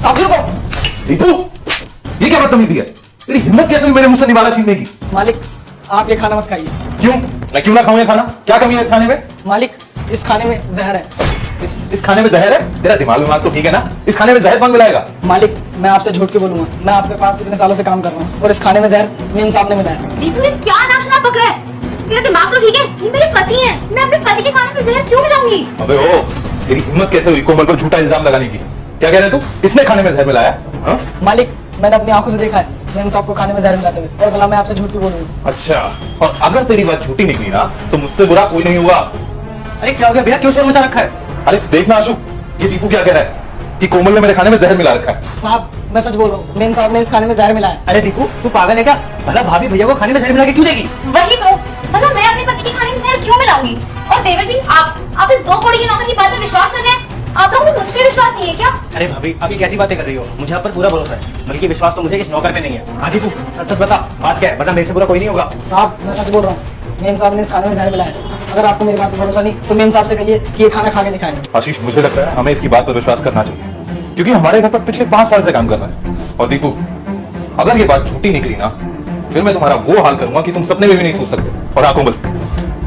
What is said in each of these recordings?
साहब रुको। दीपू, ये क्या बदतमीजी है? तेरी हिम्मत कैसे हुई मेरे मुंह से निवाला छीनने की? मालिक आप ये खाना मत खाइए। क्यों? मैं क्यों ना खाऊं ये खाना? क्या कमी है इस खाने में? मालिक इस खाने में जहर है। इस खाने में जहर है? तेरा दिमाग तो ठीक है ना? इस खाने में जहर कौन मिलाएगा? मालिक मैं आपसे झूठ के बोलूंगा, मैं आपके पास कितने सालों से काम कर रहा हूँ और इस खाने में जहर मेम साहब ने मिलाया। दीपू ये क्या नाम शराब बक रहा है? तेरा दिमाग तो ठीक है? ये मेरे पति हैं, मैं अपने पति के खाने में जहर क्यों मिलाऊंगी? अबे ओ, तेरी हिम्मत कैसे हुई कोमल पर झूठा इल्जाम लगाने की? क्या कह रहे तू? इसने खाने में जहर मिलाया? हाँ? मालिक मैंने अपनी आंखों से देखा है मेम साहब को खाने में जहर मिलाते हुए, और भला मैं आपसे झूठ क्यों बोलूंगा? अच्छा, और अगर तेरी बात झूठी निकली ना तो मुझसे बुरा कोई नहीं होगा। अरे क्या हो गया भैया, क्यों शोर मचा रखा है? अरे देखना आशु, ये दीपू क्या कह रहा है कि कोमल ने मेरे खाने में जहर मिला रखा है। साहब मैं सच बोल रहा हूँ, मेम साहब ने इस खाने में जहर मिलाया। अरे दीपू तू पागल है क्या? भला भाभी भैया को खाने में जहर मिला के क्यों देगी? वही तो, मतलब मैं अपने पति के खाने में जहर क्यों मिलाऊंगी? और देवर जी आप इस 2 कौड़ी की नौकर की बात पर विश्वास कर रहे हैं? आप लोगों को मुझ पे विश्वास नहीं है क्या? अरे भाभी अभी कैसी बातें कर रही हो? मुझे आप पर पूरा भरोसा है, बल्कि विश्वास तो मुझे इस नौकर पे नहीं है। हाँ दीपू सच सच बता, बात क्या है, वरना मेरे से बुरा कोई नहीं होगा। साहब मैं सच बोल रहा हूँ, मेम साहब ने इस खाने में जहर मिलाया। अगर आपको मेरी बात पर भरोसा नहीं तो मेम साहब से कहिए कि ये खाना खा के दिखाएं। आशीष, मुझे लगता है हमें इसकी बात पर विश्वास करना चाहिए, क्योंकि हमारे घर पर पिछले 5 साल से काम कर रहा है। और दीपू, अगर ये बात झूठी निकली ना, फिर मैं तुम्हारा वो हाल करूंगा कि तुम सपने में भी नहीं सोच सकते। और हाँ कोमल,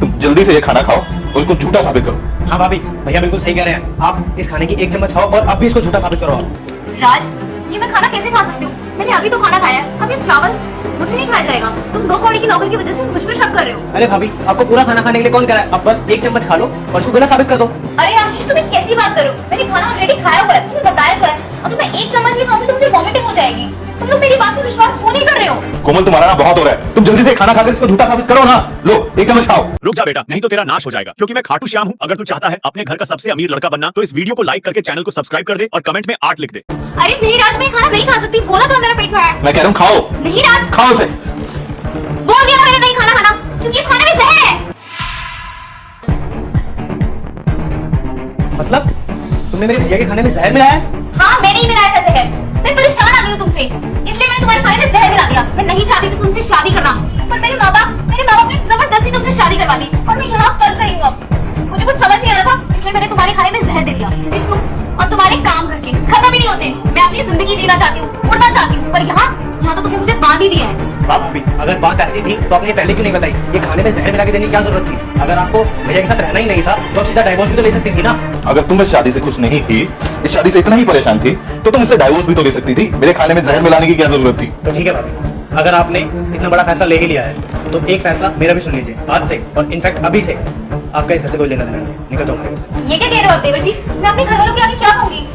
तुम जल्दी से ये खाना खाओ और उसको झूठा साबित करो। हाँ भाभी भैया बिल्कुल सही कह रहे हैं, आप इस खाने की 1 चम्मच खाओ और अब भी इसको झूठा साबित करो आप। राज ये मैं खाना कैसे खा सकती हूँ? मैंने अभी तो खाना खाया है, अब ये चावल मुझसे नहीं खाया जाएगा। तुम 2 कौड़ी की नौकर की वजह से मुझ पर शक कर रहे हो। अरे भाभी आपको पूरा खाना खाने के लिए कौन कह रहा है? अब बस 1 चम्मच खा लो और इसको गलत साबित कर दो। अरे आशीष तुम कैसी बात करो? मैंने खाना ऑलरेडी खाया हुआ है, तुम्हें बताया तो है। अगर मैं 1 चम्मच भी खाऊंगी तो मुझे वॉमिटिंग हो जाएगी। तुम लोग मेरी बात पर विश्वास क्यों नहीं कर रहे हो? कोमल, तुम्हारा ना बहुत हो रहा है, तुम जल्दी से खाना खाकर इसको झूठा साबित करो ना। लो 1 चम्मच खाओ। रुक जा बेटा, नहीं तो तेरा नाश हो जाएगा, क्योंकि मैं खाटू श्याम हूँ। अगर तू चाहता है अपने घर का सबसे अमीर लड़का बनना तो इस वीडियो को लाइक करके चैनल को सब्सक्राइब कर दे और कमेंट में 8 लिख दे। अरे नहीं राज, मैं खाना नहीं खा सकती, बोला था मेरा पेट भरा है। मैं कह रहा हूँ खाओ। नहीं राज, खाओ इसे। बोल दिया ना मैंने नहीं खाना खाना, क्योंकि इस खाने में जहर है। मतलब तुमने मेरे भैया के खाने में जहर मिलाया है? हाँ मैंने ही मिलाया था जहर। मैं परेशान आ गई हूँ तुमसे, इसलिए मैंने तुम्हारे खाने में जहर मिला दिया। मैं नहीं चाहती थी तुमसे शादी करना, पर मेरे माँ बाप ने जबरदस्ती तुमसे शादी करवा दी और मैं यहाँ फंस गई हूँ। अब मुझे कुछ समझ नहीं आ रहा था, इसलिए मैंने तुम्हारे खाने में जहर दे दिया। लेकिन तुम और तुम्हारे काम करके खत्म ही नहीं होते। मैं अपनी जिंदगी जीना चाहती हूँ, उड़ना चाहती हूँ, पर यहाँ तो तुमने मुझे बांध ही दिया है। वाह भाभी, अगर बात ऐसी थी तो आपने पहले क्यों नहीं बताई? ये खाने में जहर मिला के देने की क्या जरूरत थी? अगर आपको भैया के साथ रहना ही नहीं था तो आप सीधा डाइवोर्स भी तो ले सकती थी ना। अगर तुम इस शादी से खुश नहीं थी, इस शादी से इतना ही परेशान थी, तो तुम इससे डाइवोर्स भी तो ले सकती थी। मेरे खाने में जहर मिलाने की क्या जरूरत थी? तो ठीक है भाभी, अगर आपने इतना बड़ा फैसला ले ही लिया है तो एक फैसला मेरा भी सुन लीजिए। आज से और इनफैक्ट अभी से आपका इस घर से कोई लेना देना नहीं है। निकल जाओ मेरे घर से। ये क्या कह रहे हो आप देवर जी? मैं अपने घर वालों के आगे क्या कहूंगी?